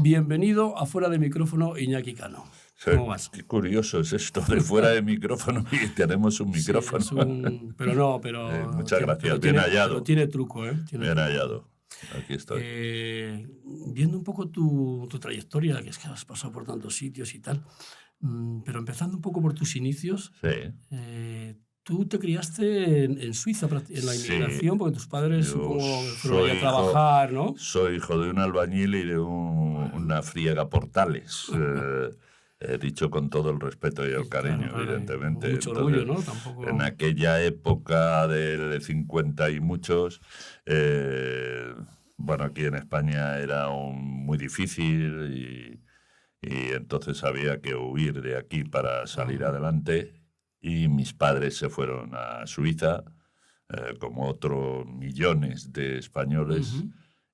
Bienvenido a Fuera de Micrófono, Iñaki Cano. ¿Cómo vas? Qué curioso es esto de fuera de micrófono y tenemos un micrófono. Sí, pero muchas gracias, pero bien hallado. Pero tiene truco, ¿eh? Bien hallado. Aquí estoy. Viendo un poco tu trayectoria, que es que has pasado por tantos sitios y tal, pero empezando un poco por tus inicios, tú te criaste en Suiza, en la inmigración, porque tus padres supongo fueron allá a trabajar, ¿no? Soy hijo de un albañil y de una friega portales. Dicho con todo el respeto y el cariño, claro, evidentemente. Mucho orgullo, ¿no? Tampoco... En aquella época del 50 y muchos, bueno, aquí en España era muy difícil y entonces había que huir de aquí para salir adelante. Y mis padres se fueron a Suiza, como otros millones de españoles,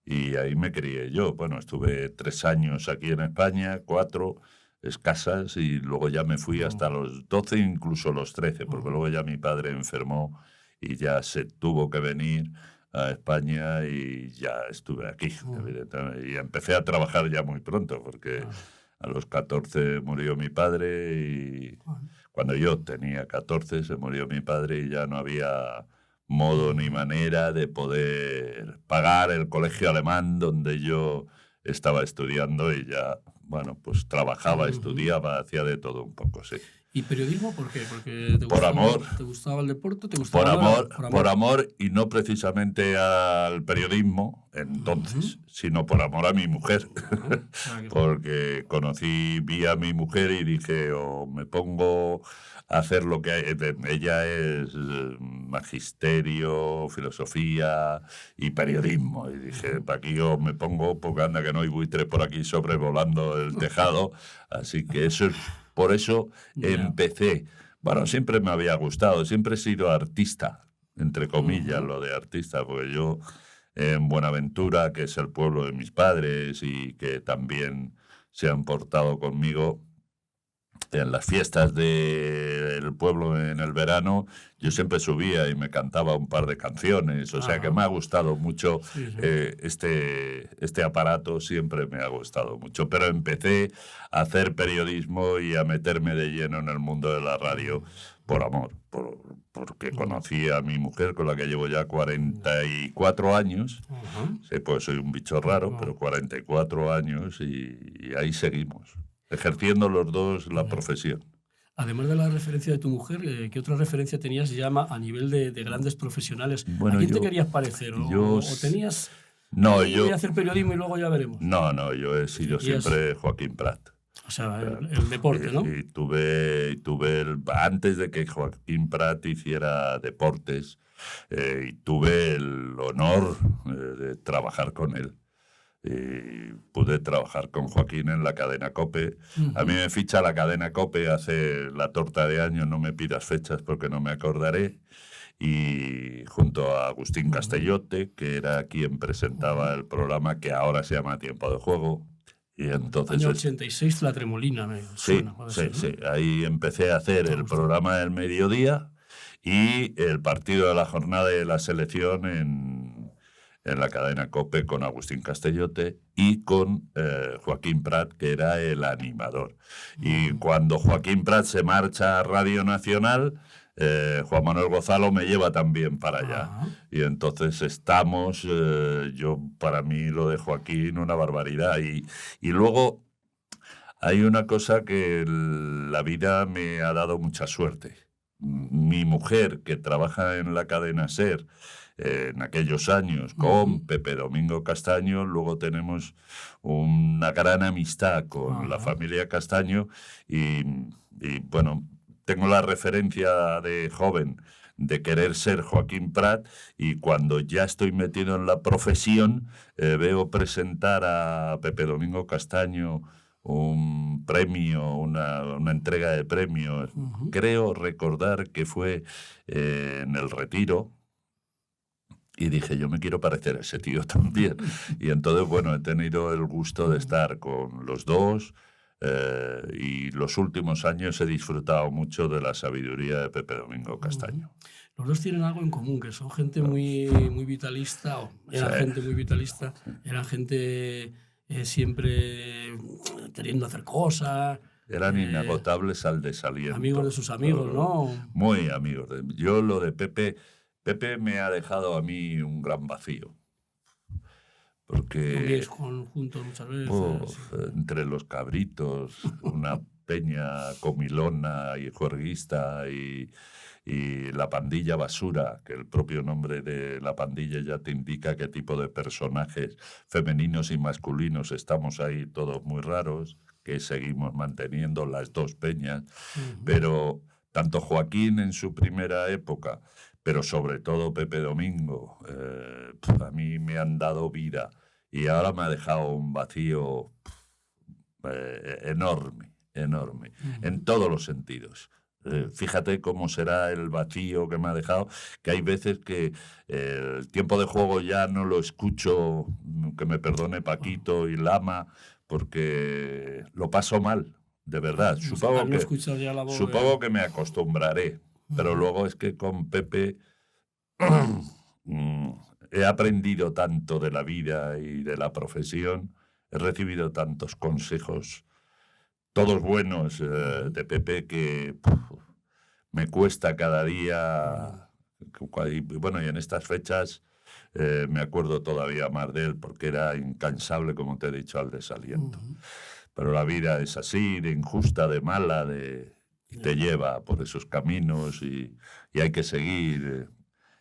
y ahí me crié yo. Bueno, estuve 3 años aquí en España, 4 escasas, y luego ya me fui hasta los 12, incluso los 13, porque luego ya mi padre enfermó y ya se tuvo que venir a España y ya estuve aquí, evidentemente. Y empecé a trabajar ya muy pronto, porque a los 14 murió mi padre y cuando yo tenía 14 se murió mi padre y ya no había modo ni manera de poder pagar el colegio alemán donde yo estaba estudiando y ya, bueno, pues trabajaba, estudiaba, hacía de todo un poco, sí. ¿Y periodismo por qué? Porque ¿te gustaba el deporte? Por amor y no precisamente al periodismo entonces, sino por amor a mi mujer. Porque vi a mi mujer y dije, o me pongo a hacer lo que hay. Ella es magisterio, filosofía y periodismo. Y dije, para aquí yo me pongo, porque anda que no hay buitre por aquí sobrevolando el tejado. Así que eso es... Por eso empecé. Bueno, siempre me había gustado, siempre he sido artista, entre comillas, lo de artista, porque yo en Buenaventura, que es el pueblo de mis padres y que también se han portado conmigo, en las fiestas del pueblo en el verano, yo siempre subía y me cantaba un par de canciones, o sea que me ha gustado mucho. Este aparato siempre me ha gustado mucho, pero empecé a hacer periodismo y a meterme de lleno en el mundo de la radio por amor, porque conocí a mi mujer con la que llevo ya 44 años, sí, pues soy un bicho raro, pero 44 años y ahí seguimos, ejerciendo los dos la profesión. Además de la referencia de tu mujer, ¿qué otra referencia tenías ya a nivel de grandes profesionales? Bueno, ¿A quién te querías parecer? ¿O tenías... No, yo... Voy a hacer periodismo y luego ya veremos. No, yo he sido siempre Joaquín Prat. O sea, el deporte, ¿no? Y tuve antes de que Joaquín Prat hiciera deportes, y tuve el honor de trabajar con él. Y pude trabajar con Joaquín en la cadena COPE. A mí me ficha la cadena COPE hace la torta de años, no me pidas fechas porque no me acordaré, y junto a Agustín Castellote, que era quien presentaba el programa que ahora se llama Tiempo de Juego. Y entonces año 86, La Tremolina, me suena. Sí. Ahí empecé a hacer el programa del mediodía y el partido de la jornada de la selección en la cadena COPE con Agustín Castellote y con Joaquín Prat, que era el animador. Y cuando Joaquín Prat se marcha a Radio Nacional, Juan Manuel Gonzalo me lleva también para allá. Y entonces estamos, para mí lo de Joaquín, una barbaridad. Y luego hay una cosa que la vida me ha dado mucha suerte. Mi mujer, que trabaja en la cadena SER, en aquellos años con Pepe Domingo Castaño, luego tenemos una gran amistad con la familia Castaño y bueno, tengo la referencia de joven de querer ser Joaquín Prat, y cuando ya estoy metido en la profesión veo presentar a Pepe Domingo Castaño un premio, una entrega de premios. Creo recordar que fue en El Retiro. Y dije, yo me quiero parecer a ese tío también. Y entonces, bueno, he tenido el gusto de estar con los dos, y los últimos años he disfrutado mucho de la sabiduría de Pepe Domingo Castaño. Los dos tienen algo en común, que son gente muy vitalista, eran gente muy vitalista, eran gente siempre queriendo hacer cosas. Eran inagotables al desaliento. Amigos de sus amigos, ¿no? Muy amigos. Yo lo de Pepe me ha dejado a mí un gran vacío. Porque juntos muchas veces. Entre los cabritos, una peña comilona y juerguista y la pandilla basura, que el propio nombre de la pandilla ya te indica qué tipo de personajes femeninos y masculinos estamos ahí, todos muy raros, que seguimos manteniendo las dos peñas. Pero tanto Joaquín en su primera época, pero sobre todo Pepe Domingo, a mí me han dado vida. Y ahora me ha dejado un vacío enorme, en todos los sentidos. Fíjate cómo será el vacío que me ha dejado, que hay veces que el tiempo de juego ya no lo escucho, que me perdone Paquito y Lama, porque lo paso mal, de verdad. Supongo que me acostumbraré, pero luego es que con Pepe he aprendido tanto de la vida y de la profesión, he recibido tantos consejos, todos buenos, de Pepe, que me cuesta cada día. Bueno, y en estas fechas me acuerdo todavía más de él, porque era incansable, como te he dicho, al desaliento. Pero la vida es así, de injusta, de mala, y te lleva por esos caminos, y hay que seguir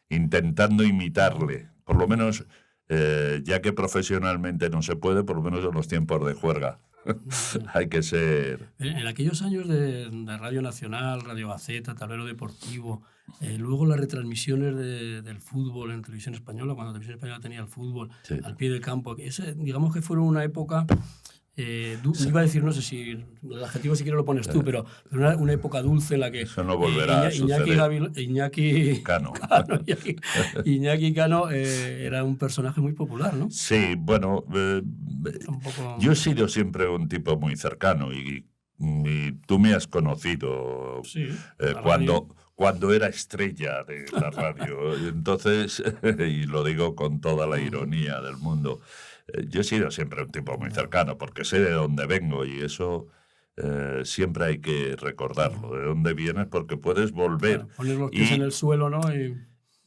intentando imitarle. Por lo menos, ya que profesionalmente no se puede, por lo menos en los tiempos de juerga. Hay que ser... En aquellos años de Radio Nacional, Radio Gaceta, Tablero Deportivo, luego las retransmisiones del fútbol en Televisión Española, cuando Televisión Española tenía el fútbol al pie del campo, digamos que fueron una época... iba a decir, no sé si el adjetivo si quieres lo pones tú, pero una época dulce en la que eso no volverá a suceder. Iñaki Cano era un personaje muy popular, ¿no? Sí, bueno, yo he sido siempre un tipo muy cercano y tú me has conocido cuando era estrella de la radio. Entonces, y lo digo con toda la ironía del mundo, yo he sido siempre un tipo muy cercano, porque sé de dónde vengo, y eso siempre hay que recordarlo, de dónde vienes, porque puedes volver. Poner los pies en el suelo, ¿no?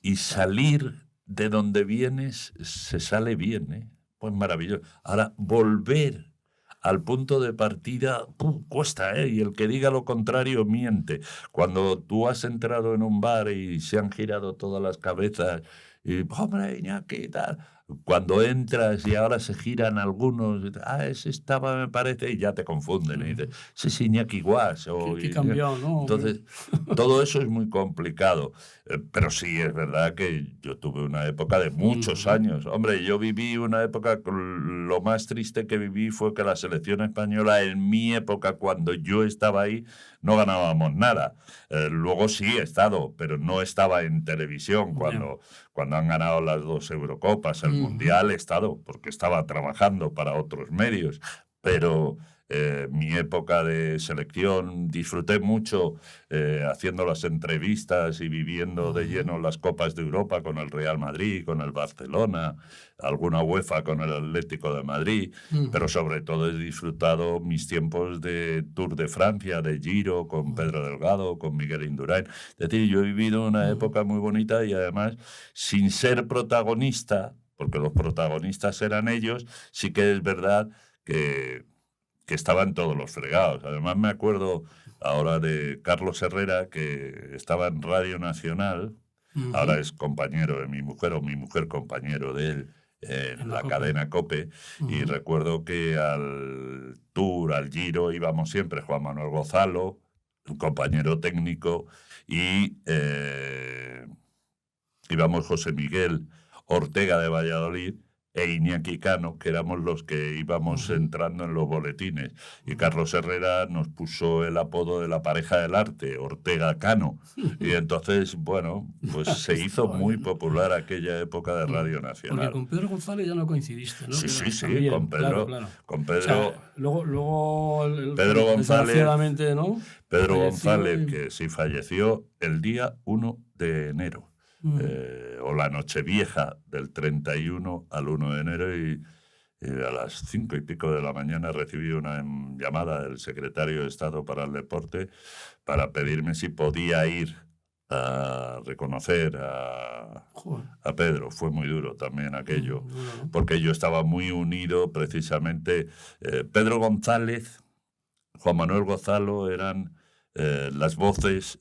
Y salir de donde vienes, se sale bien, Pues maravilloso. Ahora, volver al punto de partida cuesta, y el que diga lo contrario miente. Cuando tú has entrado en un bar y se han girado todas las cabezas, y hombre, Iñaki, tal... Cuando entras y ahora se giran algunos, ese estaba, me parece, y ya te confunden. Y dices, ese es Iñaki Guas. ¿Qué cambió, no? Entonces, todo eso es muy complicado. Pero sí, es verdad que yo tuve una época de muchos años. Hombre, yo viví una época, lo más triste que viví fue que la selección española, en mi época, cuando yo estaba ahí, no ganábamos nada. Luego sí he estado, pero no estaba en televisión cuando han ganado las 2 Eurocopas. El Mundial he estado, porque estaba trabajando para otros medios. Pero mi época de selección disfruté mucho haciendo las entrevistas y viviendo de lleno las Copas de Europa con el Real Madrid, con el Barcelona, alguna UEFA con el Atlético de Madrid, pero sobre todo he disfrutado mis tiempos de Tour de Francia, de Giro, con Pedro Delgado, con Miguel Indurain. Es decir, yo he vivido una época muy bonita, y además, sin ser protagonista, porque los protagonistas eran ellos, sí que es verdad que estaban todos los fregados. Además, me acuerdo ahora de Carlos Herrera, que estaba en Radio Nacional, ahora es compañero de mi mujer, o mi mujer compañero de él, en la cadena COPE, y recuerdo que al Tour, al Giro, íbamos siempre Juan Manuel Gozalo, un compañero técnico, y íbamos José Miguel Ortega de Valladolid e Iñaki Cano, que éramos los que íbamos entrando en los boletines. Y Carlos Herrera nos puso el apodo de la pareja del arte, Ortega-Cano. Y entonces, bueno, pues se hizo muy popular aquella época de Radio Nacional. Porque con Pedro González ya no coincidiste, ¿no? Sí, también, con Pedro. Claro. Con Pedro. O sea, luego Pedro González, ¿no? Pedro González, que sí falleció el día 1 de enero. O la Nochevieja del 31 al 1 de enero, y A las 5:00 de la mañana recibí una llamada del secretario de Estado para el Deporte para pedirme si podía ir a reconocer a Pedro. Fue muy duro también aquello, porque yo estaba muy unido precisamente. Pedro González, Juan Manuel Gonzalo eran las voces,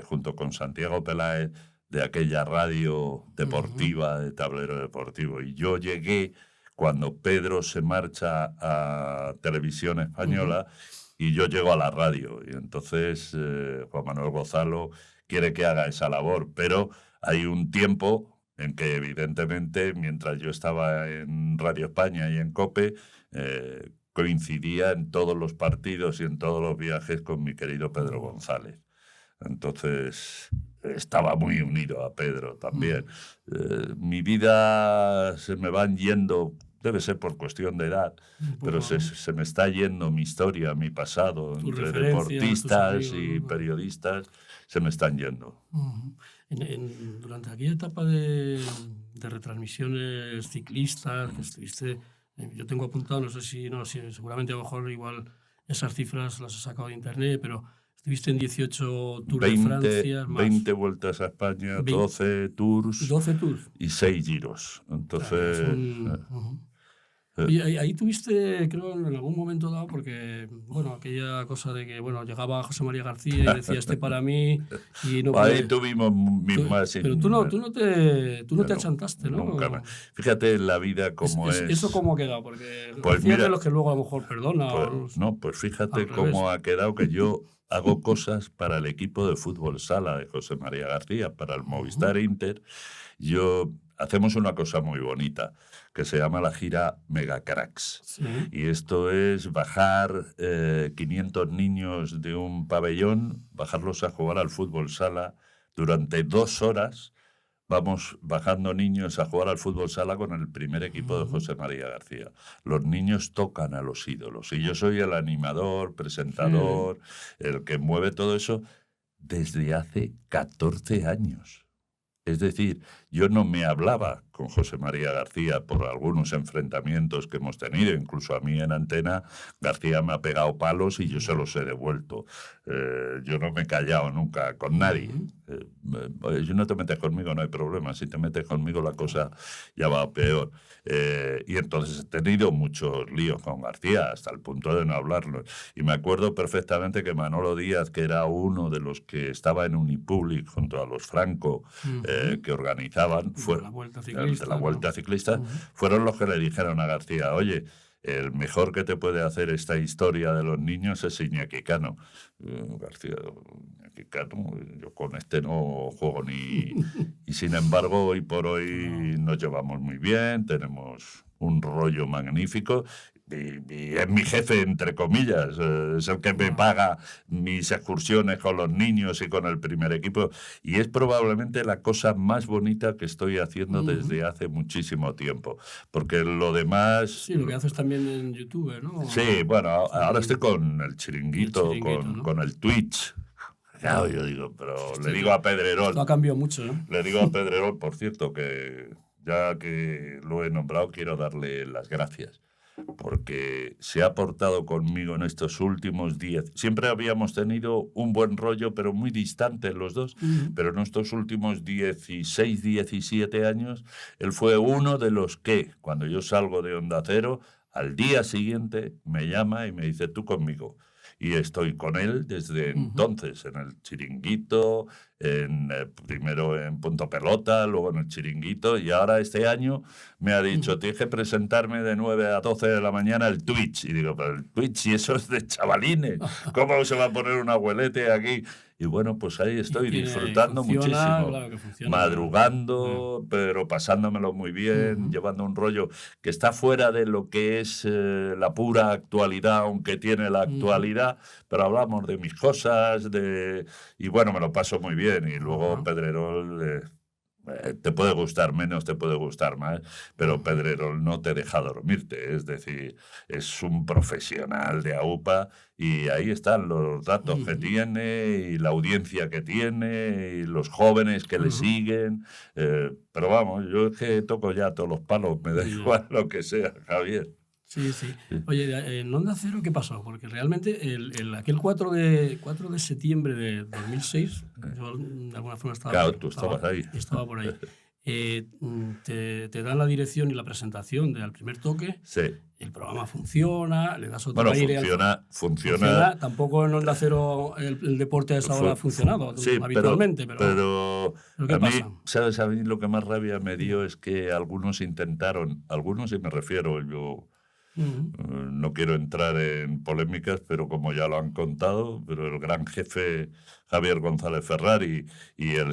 junto con Santiago Peláez, de aquella radio deportiva, de Tablero Deportivo. Y yo llegué cuando Pedro se marcha a Televisión Española y yo llego a la radio. Y entonces Juan Manuel Gonzalo quiere que haga esa labor, pero hay un tiempo en que evidentemente, mientras yo estaba en Radio España y en COPE, coincidía en todos los partidos y en todos los viajes con mi querido Pedro González. Entonces estaba muy unido a Pedro también. Mi vida se me van yendo, debe ser por cuestión de edad, pero se me está yendo mi historia, mi pasado, entre deportistas y periodistas, se me están yendo. Durante aquella etapa de retransmisiones ciclistas que estuviste, yo tengo apuntado, no sé si seguramente a lo mejor igual esas cifras las he sacado de internet, pero estuviste en 18 Tours de Francia. 20 vueltas a España, 12 tours. 12 tours. Y 6 giros. Entonces... Y ahí tuviste, creo, en algún momento dado, porque, bueno, aquella cosa de que, bueno, llegaba José María García y decía, para mí, y no ahí tuvimos mismas... Pero tú no te achantaste, ¿no? Nunca más. Fíjate la vida como es. ¿Eso cómo ha quedado? Porque pues mira, de los que luego a lo mejor perdona. Pues fíjate cómo ha quedado, que yo hago cosas para el equipo de fútbol sala de José María García, para el Movistar Inter. Hacemos una cosa muy bonita que se llama la gira Mega Cracks. Sí. Y esto es bajar 500 niños de un pabellón, bajarlos a jugar al fútbol sala durante 2 horas. Vamos bajando niños a jugar al fútbol sala con el primer equipo de José María García. Los niños tocan a los ídolos y yo soy el animador, presentador, el que mueve todo eso desde hace 14 años. Es decir, yo no me hablaba con José María García por algunos enfrentamientos que hemos tenido. Incluso a mí en antena, García me ha pegado palos y yo se los he devuelto. Yo no me he callado nunca con nadie. Si no te metes conmigo no hay problema. Si te metes conmigo la cosa ya va peor. Y entonces he tenido muchos líos con García hasta el punto de no hablarlo. Y me acuerdo perfectamente que Manolo Díaz, que era uno de los que estaba en Unipublic junto a los Franco, que organizaban la Vuelta Ciclista, fueron los que le dijeron a García, oye, el mejor que te puede hacer esta historia de los niños es Iñaki Cano. García, Iñaki Cano, yo con este no juego ni... Y sin embargo, hoy por hoy nos llevamos muy bien, tenemos un rollo magnífico. Y es mi jefe, entre comillas, es el que me paga mis excursiones con los niños y con el primer equipo. Y es probablemente la cosa más bonita que estoy haciendo desde hace muchísimo tiempo. Porque lo demás... Sí, lo que haces también en YouTube, ¿no? Sí, bueno, ahora estoy con el chiringuito, ¿no? Con el Twitch. Claro, yo digo, pero le digo a Pedrerol... Esto ha cambiado mucho, ¿no? Le digo a Pedrerol, por cierto, que ya que lo he nombrado, quiero darle las gracias. Porque se ha portado conmigo en estos últimos 10. Siempre habíamos tenido un buen rollo, pero muy distantes los dos. Pero en estos últimos 16, 17 años, él fue uno de los que, cuando yo salgo de Onda Cero, al día siguiente me llama y me dice, tú conmigo. Y estoy con él desde entonces, en el chiringuito, primero en Punto Pelota, luego en el chiringuito, y ahora este año me ha dicho, tienes que presentarme de 9 a 12 de la mañana el Twitch. Y digo, pero el Twitch, y eso es de chavalines, ¿cómo se va a poner un abuelete aquí? Y bueno, pues ahí estoy disfrutando muchísimo, claro, madrugando, pero pasándomelo muy bien, llevando un rollo que está fuera de lo que es la pura actualidad, aunque tiene la actualidad, pero hablamos de mis cosas, y bueno, me lo paso muy bien. Y luego Pedrerol... te puede gustar menos, te puede gustar más, pero Pedrerol no te deja dormirte, es decir, es un profesional de AUPA y ahí están los datos que tiene y la audiencia que tiene y los jóvenes que le siguen, pero vamos, yo es que toco ya todos los palos, me da igual lo que sea, Javier. Sí, sí. Oye, en Onda Cero, ¿qué pasó? Porque realmente aquel 4 de septiembre de 2006, yo de alguna forma Claro, tú estabas ahí. Estaba por ahí. Te dan la dirección y la presentación del primer toque. Sí. El programa funciona, le das otro Bueno, aire. funciona. Tampoco en Onda Cero el deporte a esa hora ha funcionado Sí, habitualmente. Pero ¿qué a mí, pasa? ¿sabes? A mí lo que más rabia me dio es que algunos intentaron, algunos, y me refiero, yo no quiero entrar en polémicas, pero como ya lo han contado, pero el gran jefe Javier González Ferrari y el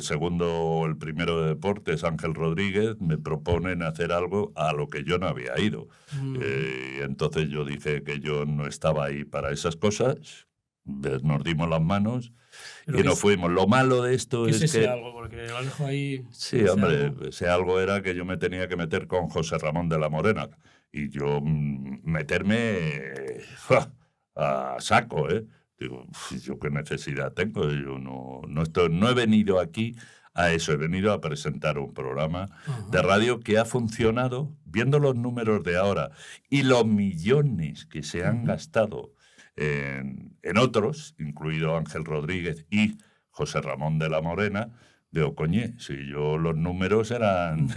primero de deportes, Ángel Rodríguez, me proponen hacer algo a lo que yo no había ido. Y entonces yo dije que yo no estaba ahí para esas cosas, nos dimos las manos y nos fuimos. Lo malo de esto es ese que... algo? Porque lo dejo ahí. Sí, hombre, ese algo era que yo me tenía que meter con José Ramón de la Morena. Y yo meterme a saco, ¿eh? Digo, ¿yo qué necesidad tengo? Yo no he venido aquí a eso, he venido a presentar un programa de radio que ha funcionado, viendo los números de ahora y los millones que se han gastado en otros, incluido Ángel Rodríguez y José Ramón de la Morena. Digo, coñe, si yo los números eran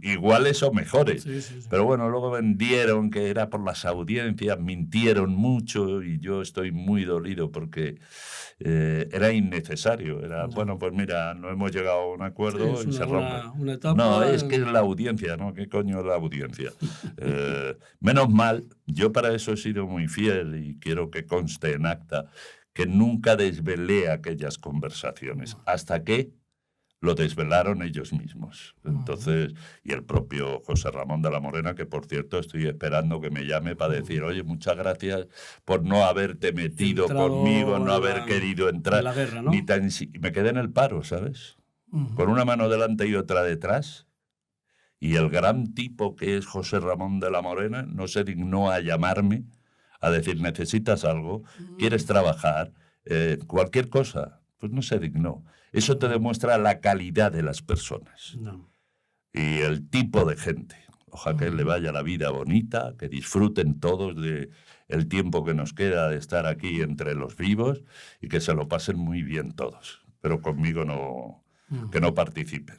iguales o mejores. Sí. Pero bueno, luego vendieron que era por las audiencias, mintieron mucho y yo estoy muy dolido porque era innecesario. Bueno, pues mira, no hemos llegado a un acuerdo y se rompe. Una etapa. No, es que es la audiencia, ¿no? ¿Qué coño es la audiencia? Menos mal, yo para eso he sido muy fiel y quiero que conste en acta que nunca desvelé aquellas conversaciones, hasta que lo desvelaron ellos mismos. Entonces, y el propio José Ramón de la Morena, que por cierto estoy esperando que me llame para decir, oye, muchas gracias por no haberte metido conmigo, no haber querido entrar. En la guerra, ¿no? Y me quedé en el paro, ¿sabes? Con una mano delante y otra detrás. Y el gran tipo que es José Ramón de la Morena no se dignó a llamarme a decir, necesitas algo, quieres trabajar, cualquier cosa. Pues no se dignó. Eso te demuestra la calidad de las personas y el tipo de gente. Ojalá que le vaya la vida bonita, que disfruten todos del tiempo que nos queda de estar aquí entre los vivos y que se lo pasen muy bien todos. Pero conmigo que no participen.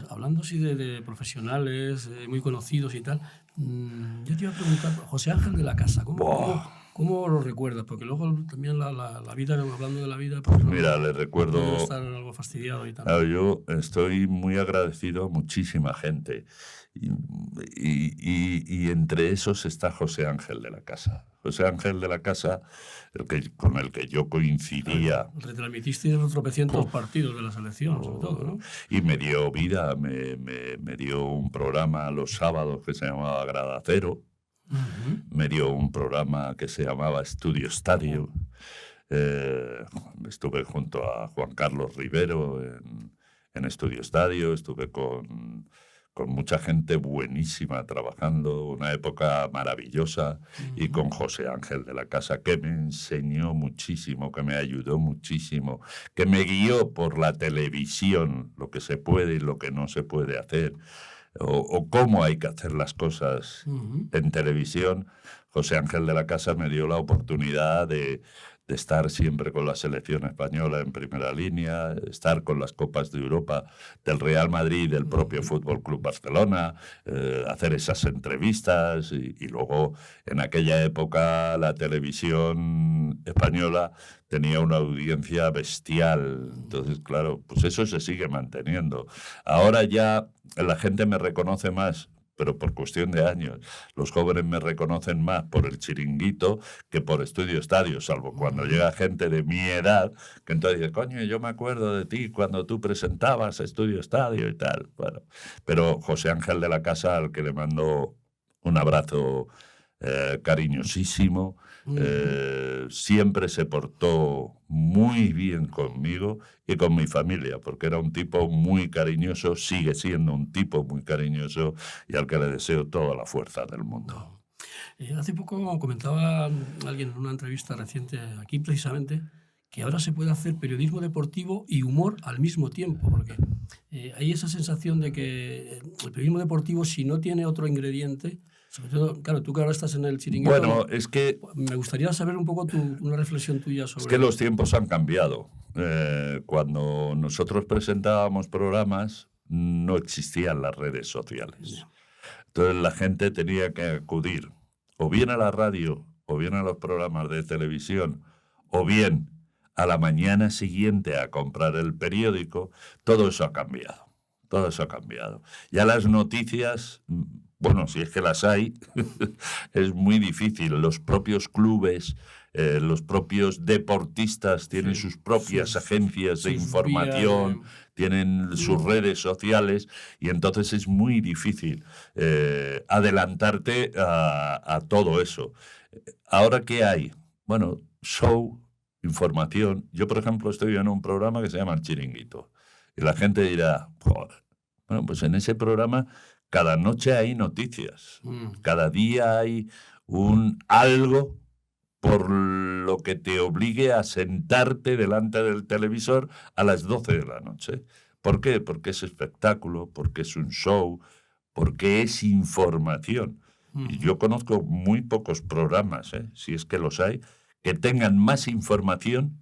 Hablando así de profesionales muy conocidos y tal, yo te iba a preguntar, José Ángel de la Casa, ¿cómo lo recuerdas? Porque luego también la vida, hablando de la vida, pues mira, le recuerdo... puede estar algo fastidiado y tal. Claro, yo estoy muy agradecido a muchísima gente y entre esos está José Ángel de la Casa. José Ángel de la Casa, con el que yo coincidía. Retransmitiste tropecientos partidos de la selección, sobre todo, ¿no? Y me dio vida, me dio un programa los sábados que se llamaba Grada Cero, me dio un programa que se llamaba Estudio Estadio. Estuve junto a Juan Carlos Rivero en Estudio Estadio, estuve con mucha gente buenísima trabajando, una época maravillosa, y con José Ángel de la Casa, que me enseñó muchísimo, que me ayudó muchísimo, que me guió por la televisión, lo que se puede y lo que no se puede hacer, o cómo hay que hacer las cosas en televisión. José Ángel de la Casa me dio la oportunidad de estar siempre con la selección española en primera línea, estar con las Copas de Europa del Real Madrid y del propio Fútbol Club Barcelona, hacer esas entrevistas y luego en aquella época la televisión española tenía una audiencia bestial. Entonces, claro, pues eso se sigue manteniendo. Ahora ya la gente me reconoce más, pero por cuestión de años. Los jóvenes me reconocen más por el Chiringuito que por Estudio Estadio, salvo cuando llega gente de mi edad, que entonces dice, coño, yo me acuerdo de ti cuando tú presentabas Estudio Estadio y tal. Bueno, pero José Ángel de la Casa, al que le mando un abrazo cariñosísimo, siempre se portó muy bien conmigo y con mi familia, porque era un tipo muy cariñoso, sigue siendo un tipo muy cariñoso y al que le deseo toda la fuerza del mundo. Hace poco comentaba alguien en una entrevista reciente aquí precisamente que ahora se puede hacer periodismo deportivo y humor al mismo tiempo, porque hay esa sensación de que el periodismo deportivo, si no tiene otro ingrediente, Sobre todo, claro, tú que ahora estás en el Chiringuito... Bueno, es que... Me gustaría saber un poco una reflexión tuya sobre... Es que los tiempos han cambiado. Cuando nosotros presentábamos programas, no existían las redes sociales. Entonces la gente tenía que acudir o bien a la radio, o bien a los programas de televisión, o bien a la mañana siguiente a comprar el periódico. Todo eso ha cambiado. Todo eso ha cambiado. Ya las noticias, bueno, si es que las hay, es muy difícil. Los propios clubes, los propios deportistas tienen sus propias agencias de información, tienen sus redes sociales, y entonces es muy difícil adelantarte a todo eso. ¿Ahora qué hay? Bueno, show, información. Yo, por ejemplo, estoy en un programa que se llama El Chiringuito. Y la gente dirá, joder, bueno, pues en ese programa cada noche hay noticias. Cada día hay algo por lo que te obligue a sentarte delante del televisor a las 12 de la noche. ¿Por qué? Porque es espectáculo, porque es un show, porque es información. Y yo conozco muy pocos programas, si es que los hay, que tengan más información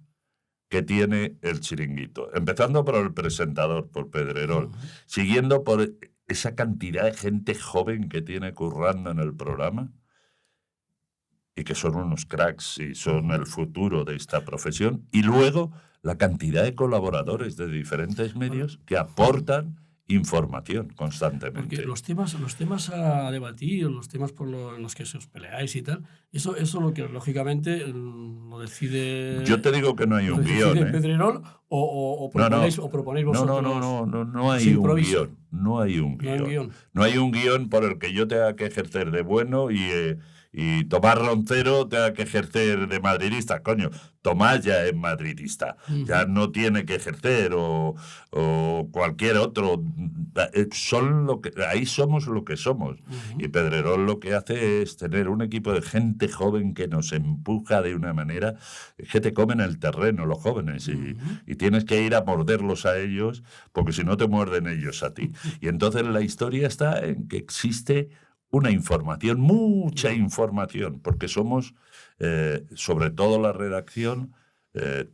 que tiene el Chiringuito. Empezando por el presentador, por Pedrerol, siguiendo por esa cantidad de gente joven que tiene currando en el programa y que son unos cracks y son el futuro de esta profesión. Y luego la cantidad de colaboradores de diferentes medios que aportan información constantemente. Porque los temas a debatir, los temas en los que os peleáis y tal, eso lo que lógicamente lo decide... Yo te digo que no hay un guión. Pedrerol o proponéis vosotros. No hay un guión. No hay un guión. No hay un guión por el que yo tenga que ejercer de bueno y Tomás Roncero tenga que ejercer de madridista. Coño, Tomás ya es madridista, ya no tiene que ejercer, o cualquier otro. Ahí somos lo que somos. Y Pedrerol lo que hace es tener un equipo de gente joven que nos empuja de una manera que te comen el terreno los jóvenes, y tienes que ir a morderlos a ellos, porque si no te muerden ellos a ti. Y entonces la historia está en que existe una información, mucha información, porque somos, sobre todo la redacción,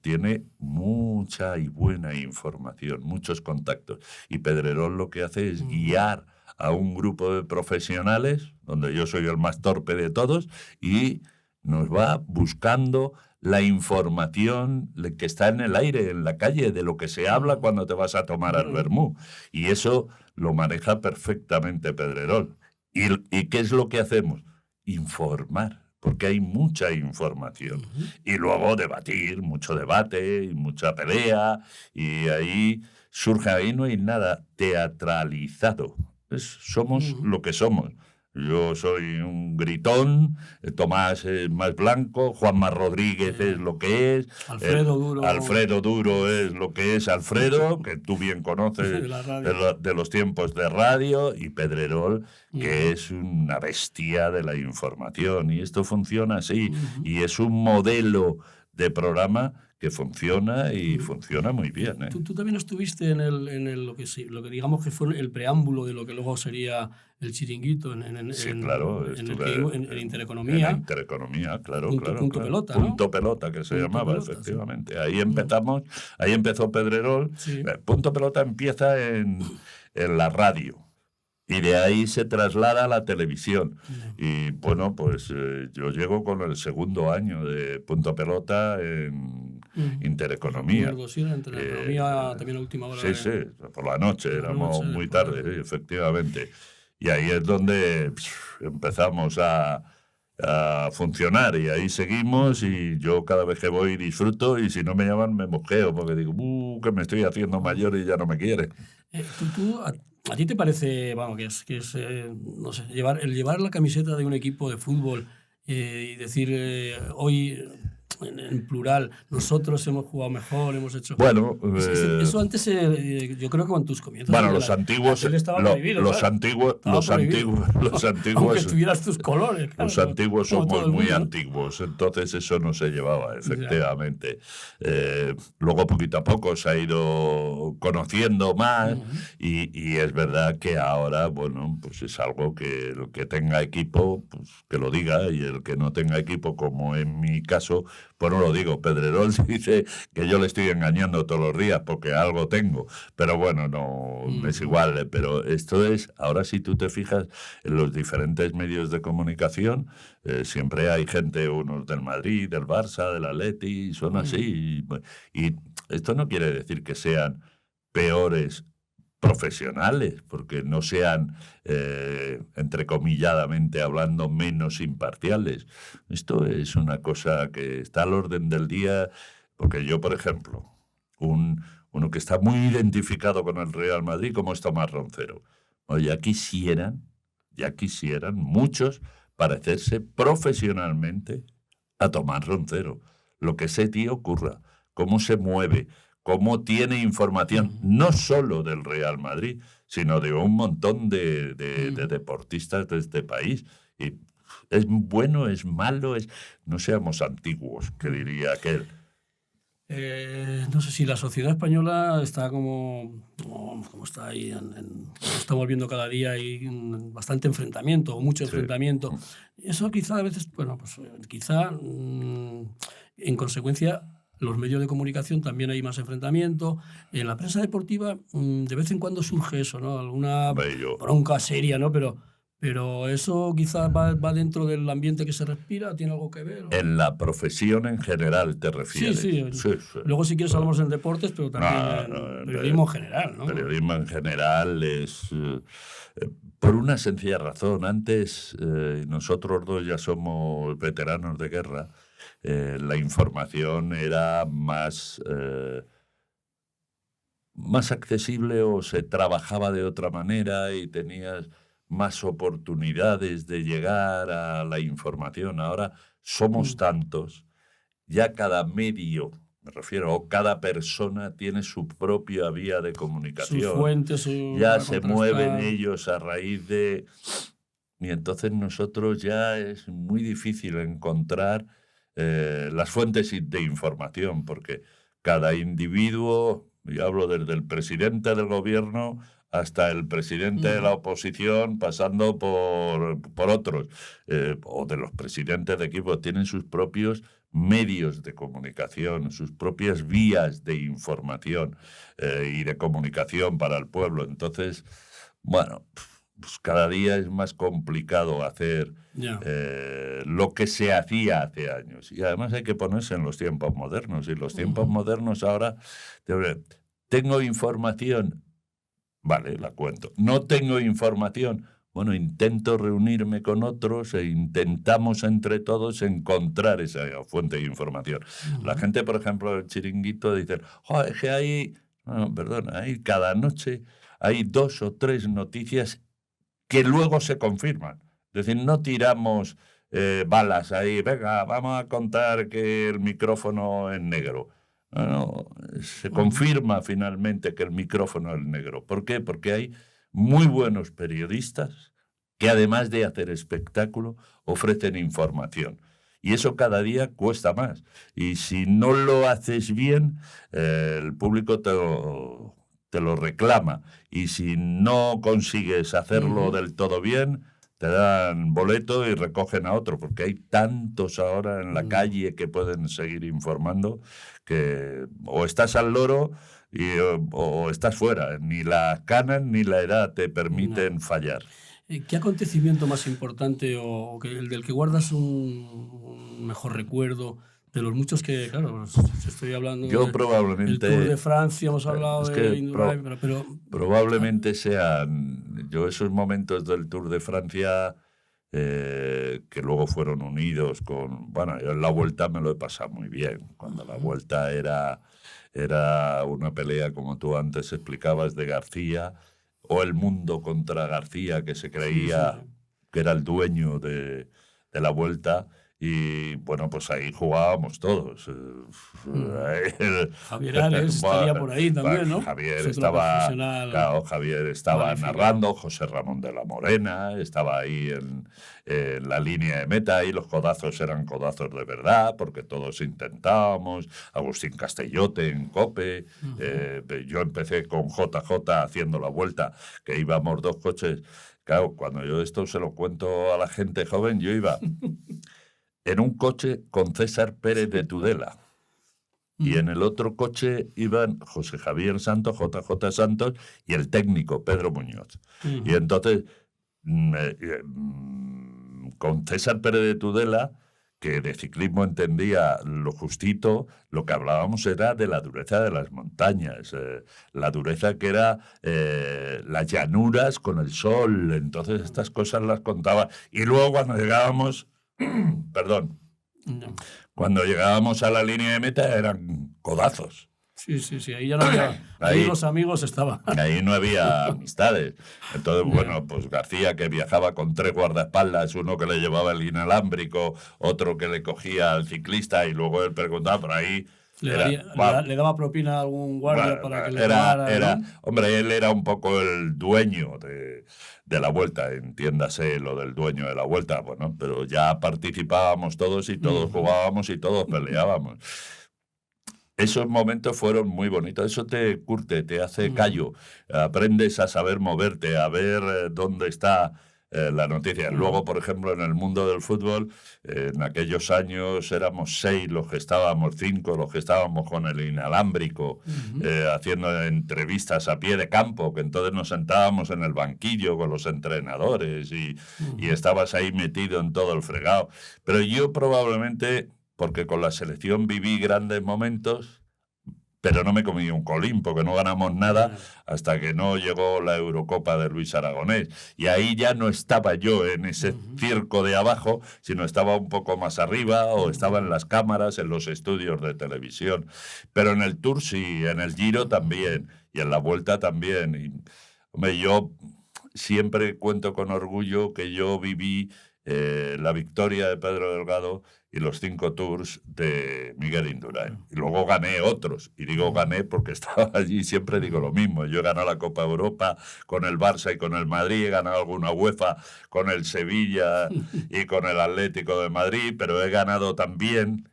tiene mucha y buena información, muchos contactos. Y Pedrerol lo que hace es guiar a un grupo de profesionales, donde yo soy el más torpe de todos, y nos va buscando la información que está en el aire, en la calle, de lo que se habla cuando te vas a tomar al vermú. Y eso lo maneja perfectamente Pedrerol. ¿Y qué es lo que hacemos? Informar, porque hay mucha información. Y luego debatir, mucho debate y mucha pelea, y ahí no hay nada teatralizado. Somos lo que somos. Yo soy un gritón, Tomás es más blanco, Juanma Rodríguez es lo que es, Alfredo Duro es lo que es Alfredo, que tú bien conoces de los tiempos de radio, y Pedrerol, que es una bestia de la información. Y esto funciona así, y es un modelo de programa que funciona y funciona muy bien. Tú también estuviste en lo que digamos que fue el preámbulo de lo que luego sería el Chiringuito claro, en Intereconomía. En Intereconomía, claro. Punto Pelota, ¿no? Punto Pelota, que se llamaba, efectivamente. Sí. Ahí empezó Pedrerol. Sí. Punto Pelota empieza en la radio. Y de ahí se traslada a la televisión. Y bueno, pues yo llego con el segundo año de Punto Pelota en Intereconomía. Sí, en Intereconomía también a última hora. Sí, por la noche, éramos muy tarde, sí, efectivamente. Y ahí es donde empezamos a funcionar, y ahí seguimos, y yo cada vez que voy disfruto, y si no me llaman me mosqueo, porque digo, que me estoy haciendo mayor y ya no me quiere. ¿A ti te parece, que es no sé, llevar la camiseta de un equipo de fútbol y decir hoy en plural, nosotros hemos jugado mejor, hemos hecho... Bueno, eso antes, yo creo que con tus comienzos... Bueno, los antiguos... Los antiguos... Aunque tuvieras tus colores, claro. Los antiguos somos muy antiguos, entonces eso no se llevaba, efectivamente. Luego, poquito a poco, se ha ido conociendo más y es verdad que ahora, bueno, pues es algo que el que tenga equipo, pues que lo diga, y el que no tenga equipo, como en mi caso, pues no lo digo. Pedrerol dice que yo le estoy engañando todos los días porque algo tengo, pero bueno, no es igual. Pero esto es, ahora si tú te fijas en los diferentes medios de comunicación, siempre hay gente, unos del Madrid, del Barça, del Atleti, son así. Y esto no quiere decir que sean peores profesionales, porque no sean, entrecomilladamente hablando, menos imparciales. Esto es una cosa que está al orden del día, porque yo, por ejemplo, uno que está muy identificado con el Real Madrid, como es Tomás Roncero, ya quisieran muchos parecerse profesionalmente a Tomás Roncero. Lo que ese tío ocurra, cómo se mueve, cómo tiene información, no solo del Real Madrid, sino de un montón de deportistas de este país. Y es bueno, es malo, no seamos antiguos, que diría aquel. No sé si la sociedad española está como está ahí, estamos viendo cada día hay bastante enfrentamiento, o mucho enfrentamiento. Eso quizá a veces, bueno, pues quizá en consecuencia los medios de comunicación también hay más enfrentamiento. En la prensa deportiva de vez en cuando surge eso, ¿no? Alguna bronca seria, ¿no? Pero eso quizás va dentro del ambiente que se respira, ¿tiene algo que ver? En la profesión en general te refieres. Sí. Luego si quieres hablamos en deportes, pero también en periodismo en general, ¿no? Periodismo en general es... por una sencilla razón. Antes, nosotros dos ya somos veteranos de guerra, la información era más accesible, o se trabajaba de otra manera y tenías más oportunidades de llegar a la información. Ahora somos tantos, ya cada medio, me refiero, o cada persona tiene su propia vía de comunicación. Sus fuentes, ya se mueven ellos a raíz de... Y entonces nosotros ya es muy difícil encontrar las fuentes de información, porque cada individuo, y hablo desde el presidente del gobierno hasta el presidente de la oposición, pasando por otros, o de los presidentes de equipos, tienen sus propios medios de comunicación, sus propias vías de información y de comunicación para el pueblo. Entonces, bueno, pues cada día es más complicado hacer lo que se hacía hace años. Y además hay que ponerse en los tiempos modernos. Y los tiempos modernos ahora, tengo información, vale, la cuento. No tengo información, bueno, intento reunirme con otros e intentamos entre todos encontrar esa fuente de información. La gente, por ejemplo, el Chiringuito, dice, es que hay cada noche hay 2 o 3 noticias que luego se confirman. Es decir, no tiramos balas ahí, venga, vamos a contar que el micrófono es negro. No, se confirma finalmente que el micrófono es negro. ¿Por qué? Porque hay muy buenos periodistas que, además de hacer espectáculo, ofrecen información. Y eso cada día cuesta más. Y si no lo haces bien, el público te lo reclama. Y si no consigues hacerlo del todo bien, te dan boleto y recogen a otro, porque hay tantos ahora en la calle que pueden seguir informando que o estás al loro o estás fuera. Ni las canas ni la edad te permiten fallar. ¿Qué acontecimiento más importante o el del que guardas un mejor recuerdo? De los muchos que, claro, estoy hablando probablemente, el Tour de Francia, hemos hablado de Indurain, pero probablemente sean esos momentos del Tour de Francia que luego fueron unidos con... Bueno, yo en la Vuelta me lo he pasado muy bien. Cuando la Vuelta era una pelea, como tú antes explicabas, de García, o el mundo contra García, que se creía que era el dueño de la Vuelta. Y bueno, pues ahí jugábamos todos. Javier Ares estaría por ahí también, ¿no? Javier estaba, claro, Javier estaba narrando, José Ramón de la Morena estaba ahí en la línea de meta, y los codazos eran codazos de verdad, porque todos intentábamos. Agustín Castellote en COPE. Yo empecé con JJ haciendo la vuelta, que íbamos 2 coches. Claro, cuando yo esto se lo cuento a la gente joven, yo iba en un coche con César Pérez de Tudela. Y en el otro coche iban José Javier Santos, JJ Santos, y el técnico, Pedro Muñoz. Y entonces, con César Pérez de Tudela, que de ciclismo entendía lo justito, lo que hablábamos era de la dureza de las montañas, la dureza que era las llanuras con el sol. Entonces estas cosas las contaba. Y luego cuando llegábamos, perdón, cuando llegábamos a la línea de meta eran codazos. Sí, ahí ya no había. Ahí los amigos estaban. Ahí no había amistades. Entonces, bueno, pues García, que viajaba con 3 guardaespaldas, uno que le llevaba el inalámbrico, otro que le cogía al ciclista, y luego él preguntaba por ahí. ¿Le daba propina a algún guardia para que le tomara? ¿No? Hombre, él era un poco el dueño de la vuelta, entiéndase lo del dueño de la vuelta, bueno, pero ya participábamos todos y todos jugábamos y todos peleábamos. Esos momentos fueron muy bonitos. Eso te curte, te hace callo. Aprendes a saber moverte, a ver dónde está la noticia. Luego, por ejemplo, en el mundo del fútbol, en aquellos años éramos 6 los que estábamos, 5 los que estábamos con el inalámbrico, haciendo entrevistas a pie de campo, que entonces nos sentábamos en el banquillo con los entrenadores y estabas ahí metido en todo el fregado. Pero yo probablemente, porque con la selección viví grandes momentos, pero no me comí un colín, porque no ganamos nada hasta que no llegó la Eurocopa de Luis Aragonés. Y ahí ya no estaba yo en ese circo de abajo, sino estaba un poco más arriba, o estaba en las cámaras, en los estudios de televisión. Pero en el Tour sí, en el Giro también, y en la Vuelta también. Y, hombre, yo siempre cuento con orgullo que yo viví la victoria de Pedro Delgado y los 5 Tours de Miguel Indurain. Y luego gané otros. Y digo gané porque estaba allí, siempre digo lo mismo. Yo he ganado la Copa Europa con el Barça y con el Madrid, he ganado alguna UEFA con el Sevilla y con el Atlético de Madrid, pero he ganado también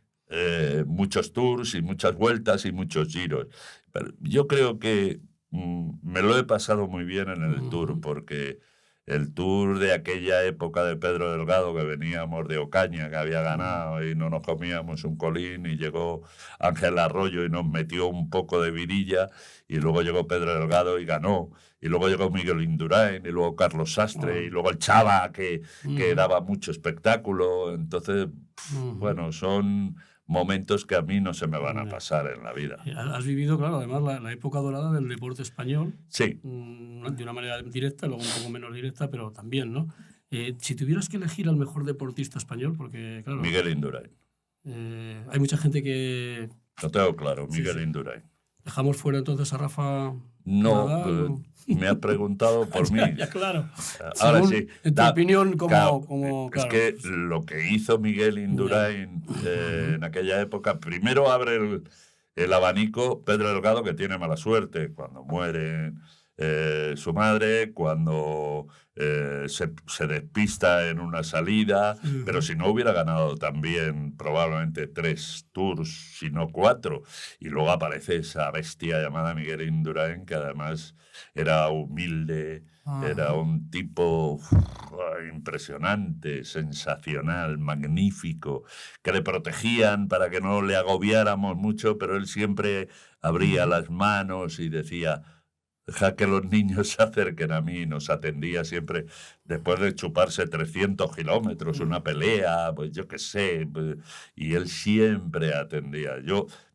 muchos Tours y muchas vueltas y muchos giros. Pero yo creo que me lo he pasado muy bien en el Tour, porque el Tour de aquella época de Pedro Delgado, que veníamos de Ocaña, que había ganado y no nos comíamos un colín, y llegó Ángel Arroyo y nos metió un poco de vidilla, y luego llegó Pedro Delgado y ganó, y luego llegó Miguel Indurain, y luego Carlos Sastre, y luego el Chava, que daba mucho espectáculo. Entonces, bueno, son momentos que a mí no se me van a pasar en la vida. Has vivido, claro, además la época dorada del deporte español. Sí. De una manera directa, luego un poco menos directa, pero también, ¿no? Si tuvieras que elegir al mejor deportista español, porque, claro... Miguel Indurain. Hay mucha gente que... Lo tengo claro, Miguel Indurain. ¿Dejamos fuera entonces a Rafa? No, me has preguntado por mí. Ya, claro. Ahora según, sí. En tu opinión, claro, claro, es que lo que hizo Miguel Indurain en aquella época, primero abre el abanico Pedro Delgado, que tiene mala suerte cuando muere su madre, cuando se despista en una salida, pero si no hubiera ganado también probablemente 3 Tours, si no 4, y luego aparece esa bestia llamada Miguel Indurain, que además era humilde, era un tipo impresionante, sensacional, magnífico, que le protegían para que no le agobiáramos mucho, pero él siempre abría las manos y decía: deja que los niños se acerquen a mí. Nos atendía siempre, después de chuparse 300 kilómetros, una pelea, pues yo qué sé, pues, y él siempre atendía.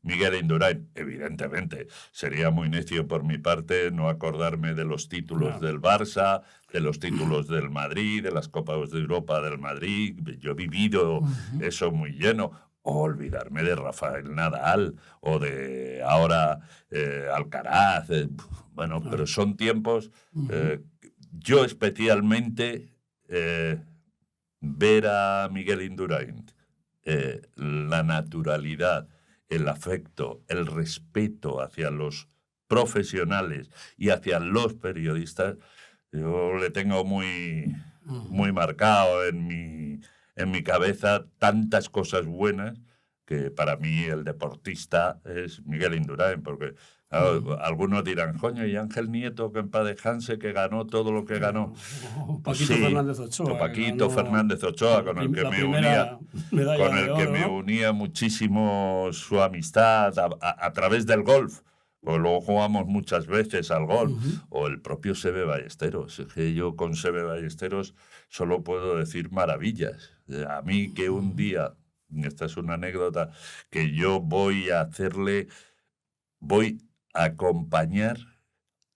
Miguel Indurain, evidentemente, sería muy necio por mi parte no acordarme de los títulos del Barça, de los títulos del Madrid, de las Copas de Europa del Madrid. Yo he vivido eso muy lleno. O olvidarme de Rafael Nadal o de ahora Alcaraz. Bueno, pero son tiempos. Yo especialmente ver a Miguel Indurain la naturalidad, el afecto, el respeto hacia los profesionales y hacia los periodistas, yo le tengo muy marcado en mi cabeza tantas cosas buenas que para mí el deportista es Miguel Indurain, porque algunos dirán, coño, y Ángel Nieto, que en paz descanse, que ganó todo lo que ganó. Paquito Fernández Ochoa. Paquito Fernández Ochoa, con el que me unía muchísimo su amistad a través del golf. Pues luego jugamos muchas veces al golf. O el propio Seve Ballesteros. Es que yo con Seve Ballesteros solo puedo decir maravillas. A mí que un día, esta es una anécdota, que yo voy a acompañar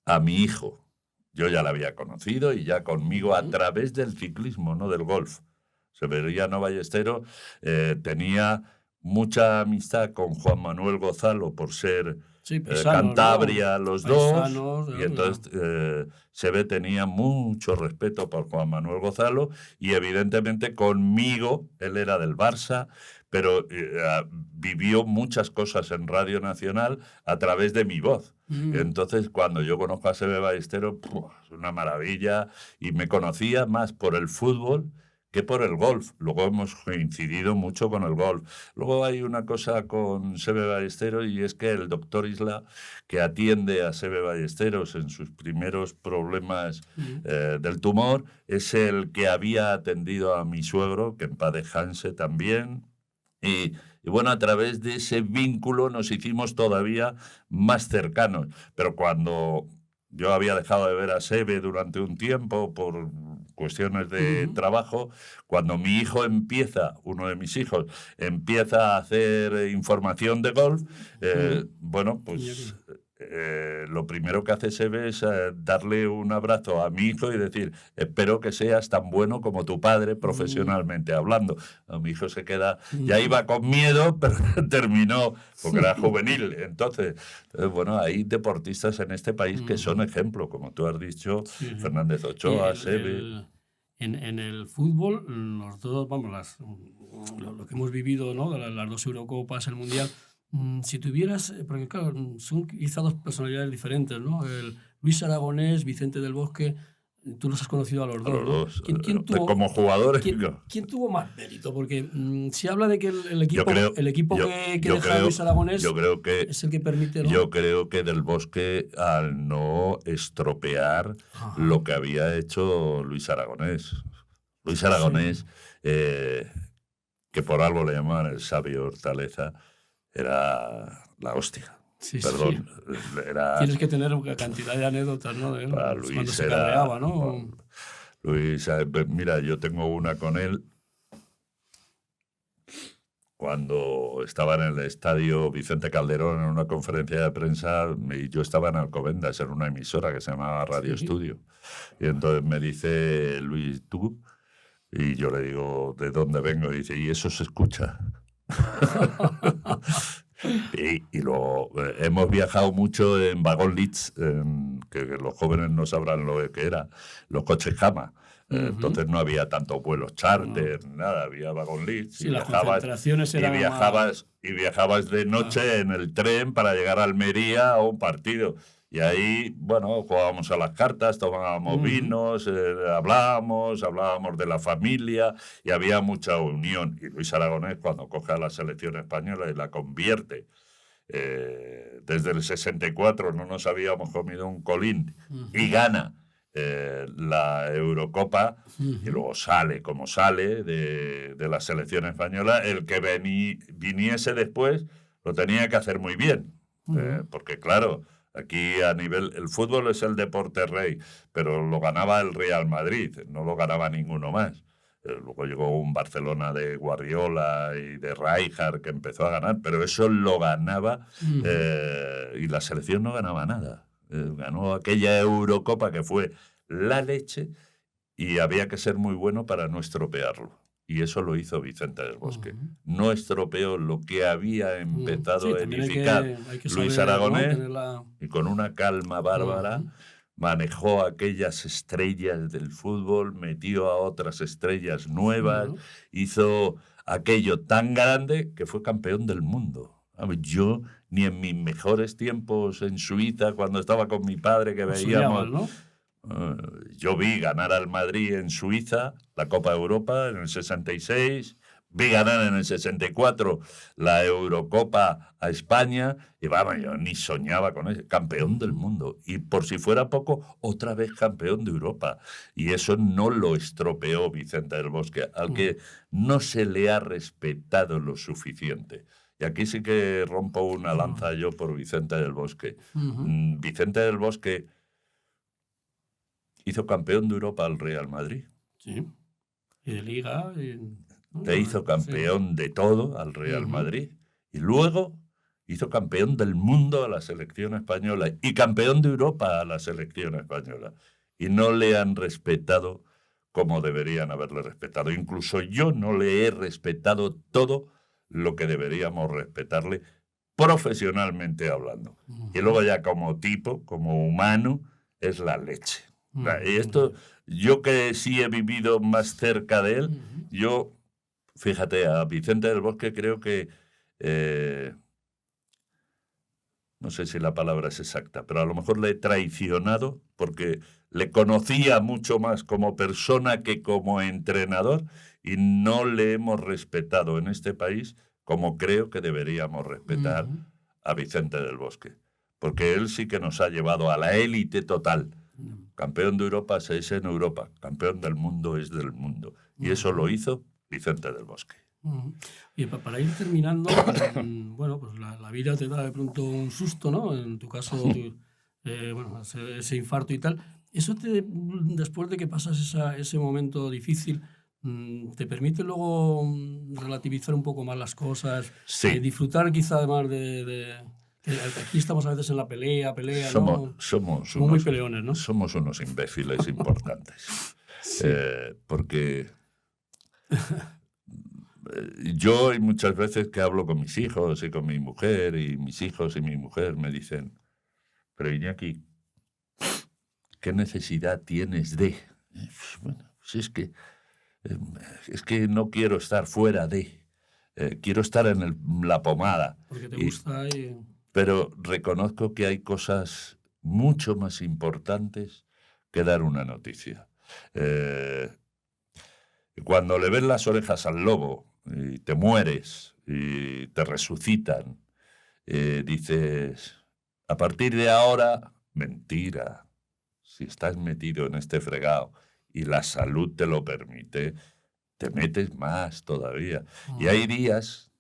a mi hijo. Yo ya la había conocido y ya conmigo a través del ciclismo, no del golf. Severiano Ballesteros tenía mucha amistad con Juan Manuel Gonzalo por ser Cantabria, ¿no? Los paisanos, dos. Y entonces Seve tenía mucho respeto por Juan Manuel Gonzalo y evidentemente conmigo, él era del Barça, pero vivió muchas cosas en Radio Nacional a través de mi voz. Entonces, cuando yo conozco a Seve Ballesteros, es una maravilla, y me conocía más por el fútbol que por el golf. Luego hemos coincidido mucho con el golf. Luego hay una cosa con Seve Ballesteros, y es que el doctor Isla, que atiende a Seve Ballesteros en sus primeros problemas del tumor, es el que había atendido a mi suegro, que en paz descanse también. Y bueno, a través de ese vínculo nos hicimos todavía más cercanos. Pero cuando yo había dejado de ver a Seve durante un tiempo por cuestiones de trabajo, cuando mi hijo uno de mis hijos, empieza a hacer información de golf, bueno, pues lo primero que hace Seve es darle un abrazo a mi hijo y decir, espero que seas tan bueno como tu padre profesionalmente hablando. Mi hijo se queda, ya iba con miedo, pero terminó, porque era juvenil. Entonces, bueno, hay deportistas en este país que son ejemplo, como tú has dicho, Fernández Ochoa, Seve. En el fútbol, los dos, vamos, lo que hemos vivido, ¿no? Las dos Eurocopas, el Mundial. Si tuvieras, porque claro, son quizá dos personalidades diferentes, ¿no? Luis Aragonés, Vicente del Bosque, tú los has conocido a los dos. ¿No? ¿Quién tuvo, como jugadores. ¿Quién tuvo más mérito? Porque se habla de que el equipo que deja Luis Aragonés es el que permite, ¿no? Yo creo que Del Bosque, al no estropear lo que había hecho Luis Aragonés. Luis Aragonés, que por algo le llaman el sabio Hortaleza, era la hostia. Perdón. Tienes que tener una cantidad de anécdotas, ¿no? De él, Luis cuando se carreaba, ¿no? Luis, mira, yo tengo una con él. Cuando estaba en el estadio Vicente Calderón en una conferencia de prensa, yo estaba en Alcobendas, en una emisora que se llamaba Radio Estudio. Y entonces me dice, Luis, ¿tú? Y yo le digo, ¿de dónde vengo? Y dice, ¿y eso se escucha? Y luego hemos viajado mucho en vagón Leeds, que los jóvenes no sabrán lo que era, los coches Jama. Entonces no había tantos vuelos charter, nada, había vagón Leeds. Sí, las concentraciones eran y viajabas de noche en el tren para llegar a Almería a un partido. Y ahí, bueno, jugábamos a las cartas, tomábamos vinos, hablábamos de la familia, y había mucha unión. Y Luis Aragonés, cuando coge a la selección española y la convierte, desde el 64 no nos habíamos comido un colín, y gana la Eurocopa, y luego sale como sale de la selección española. El que viniese después lo tenía que hacer muy bien, porque claro, aquí a nivel, el fútbol es el deporte rey, pero lo ganaba el Real Madrid, no lo ganaba ninguno más. Luego llegó un Barcelona de Guardiola y de Rijkaard que empezó a ganar, pero eso lo ganaba, y la selección no ganaba nada. Ganó aquella Eurocopa que fue la leche, y había que ser muy bueno para no estropearlo. Y eso lo hizo Vicente del Bosque. No estropeó lo que había empezado a edificar Luis Aragonés, ¿no? Y con una calma bárbara manejó aquellas estrellas del fútbol, metió a otras estrellas nuevas, hizo aquello tan grande que fue campeón del mundo. Yo ni en mis mejores tiempos en Suiza, cuando estaba con mi padre, que veíamos... ¿no? Yo vi ganar al Madrid en Suiza, la Copa de Europa en el 66, vi ganar en el 64 la Eurocopa a España, y vamos, yo ni soñaba con eso, campeón del mundo. Y por si fuera poco, otra vez campeón de Europa. Y eso no lo estropeó Vicente del Bosque, al que no se le ha respetado lo suficiente. Y aquí sí que rompo una lanza yo por Vicente del Bosque. Vicente del Bosque hizo campeón de Europa al Real Madrid. Sí. Y de Liga. Te hizo campeón de todo al Real Madrid. Y luego hizo campeón del mundo a la selección española y campeón de Europa a la selección española. Y no le han respetado como deberían haberle respetado. Incluso yo no le he respetado todo lo que deberíamos respetarle profesionalmente hablando. Y luego ya como tipo, como humano, es la leche. Y esto, yo que sí he vivido más cerca de él, yo, fíjate, a Vicente del Bosque creo que, no sé si la palabra es exacta, pero a lo mejor le he traicionado porque le conocía mucho más como persona que como entrenador y no le hemos respetado en este país como creo que deberíamos respetar a Vicente del Bosque. Porque él sí que nos ha llevado a la élite total. Campeón de Europa es en Europa, campeón del mundo es del mundo. Y eso lo hizo Vicente del Bosque. Y para ir terminando, bueno, pues la vida te da de pronto un susto, ¿no? En tu caso, bueno, ese infarto y tal. Eso después de que pasas ese momento difícil, ¿te permite luego relativizar un poco más las cosas? Sí. Disfrutar quizá además aquí estamos a veces en la pelea, somos muy peleones, ¿no? Somos unos imbéciles importantes. Sí. Porque yo hay muchas veces que hablo con mis hijos y con mi mujer, y mis hijos y mi mujer me dicen, pero Iñaki, ¿qué necesidad tienes de? Bueno, pues es que no quiero estar fuera de, quiero estar en la pomada. Porque te gusta Pero reconozco que hay cosas mucho más importantes que dar una noticia. Cuando le ves las orejas al lobo y te mueres y te resucitan, dices, a partir de ahora, mentira. Si estás metido en este fregado y la salud te lo permite, te metes más todavía. Y hay días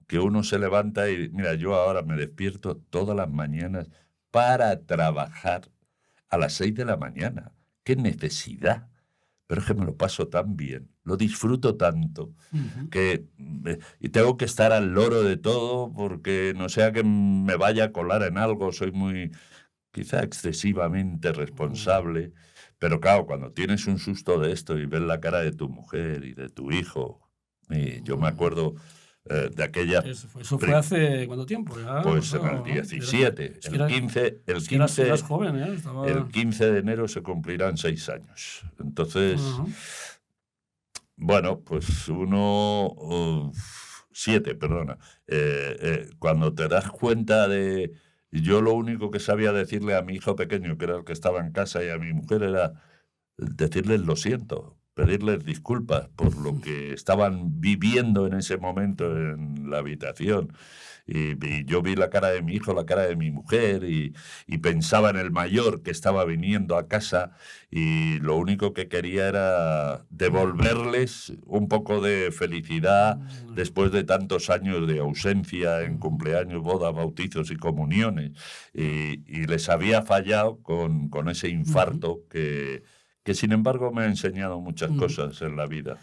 que uno se levanta y, mira, yo ahora me despierto todas las mañanas para trabajar a las 6 de la mañana. ¡Qué necesidad! Pero es que me lo paso tan bien, lo disfruto tanto, que y tengo que estar al loro de todo porque no sea que me vaya a colar en algo, soy muy, quizá excesivamente responsable, pero claro, cuando tienes un susto de esto y ves la cara de tu mujer y de tu hijo, y yo me acuerdo de aquella... Eso fue hace ¿cuánto tiempo? Ya, pues en el 17, eras joven, ¿eh? El 15 de enero se cumplirán 6 años. Entonces, bueno, pues 7, perdona. Cuando te das cuenta de... Yo lo único que sabía decirle a mi hijo pequeño, que era el que estaba en casa, y a mi mujer era decirles lo siento, pedirles disculpas por lo que estaban viviendo en ese momento en la habitación. Y yo vi la cara de mi hijo, la cara de mi mujer, y pensaba en el mayor que estaba viniendo a casa, y lo único que quería era devolverles un poco de felicidad después de tantos años de ausencia en cumpleaños, bodas, bautizos y comuniones. Y les había fallado con ese infarto que sin embargo me ha enseñado muchas cosas en la vida.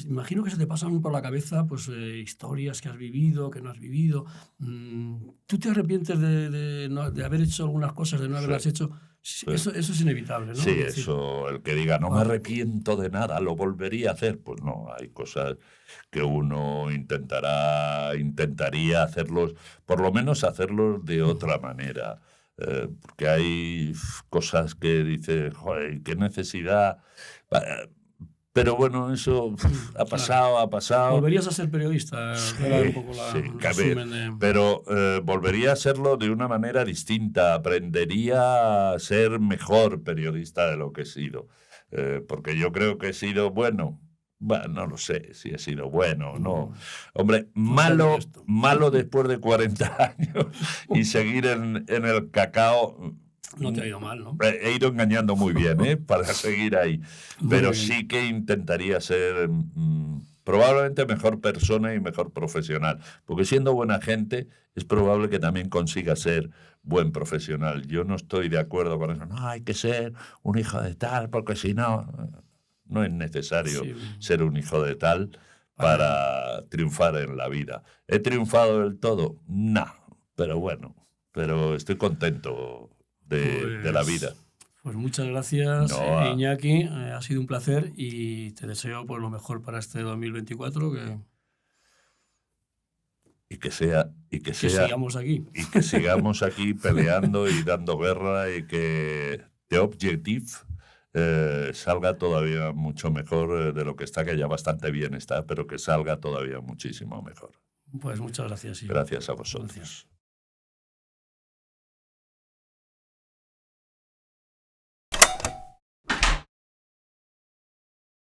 Imagino que se te pasan por la cabeza pues, historias que has vivido, que no has vivido. ¿Tú te arrepientes de haber hecho algunas cosas, de no haberlas hecho? Sí. Eso es inevitable, ¿no? Sí, eso, el que diga, no me arrepiento de nada, lo volvería a hacer. Pues no, hay cosas que uno intentaría hacerlos, por lo menos hacerlos de otra manera. Porque hay cosas que dices, joder, qué necesidad. Pero bueno, eso ha pasado. ¿Volverías a ser periodista? Era un poco el resumen de... Pero volvería a serlo de una manera distinta. Aprendería a ser mejor periodista de lo que he sido. Porque yo creo que he sido bueno. Bueno, no lo sé si he sido bueno o no. Hombre, malo después de 40 años y seguir en el cacao. No te ha ido mal, ¿no? He ido engañando muy bien, para seguir ahí. Pero sí que intentaría ser probablemente mejor persona y mejor profesional. Porque siendo buena gente, es probable que también consiga ser buen profesional. Yo no estoy de acuerdo con eso. No, hay que ser un hijo de tal, porque si no, no es necesario ser un hijo de tal para triunfar en la vida. ¿He triunfado del todo? No, pero bueno, pero estoy contento de la vida. Pues muchas gracias, Iñaki. Ha sido un placer y te deseo pues, lo mejor para este 2024. Que sigamos aquí. Y que sigamos aquí peleando y dando guerra y que The Objective salga todavía mucho mejor de lo que está, que ya bastante bien está, pero que salga todavía muchísimo mejor. Pues muchas gracias. Gracias a vosotros. Gracias.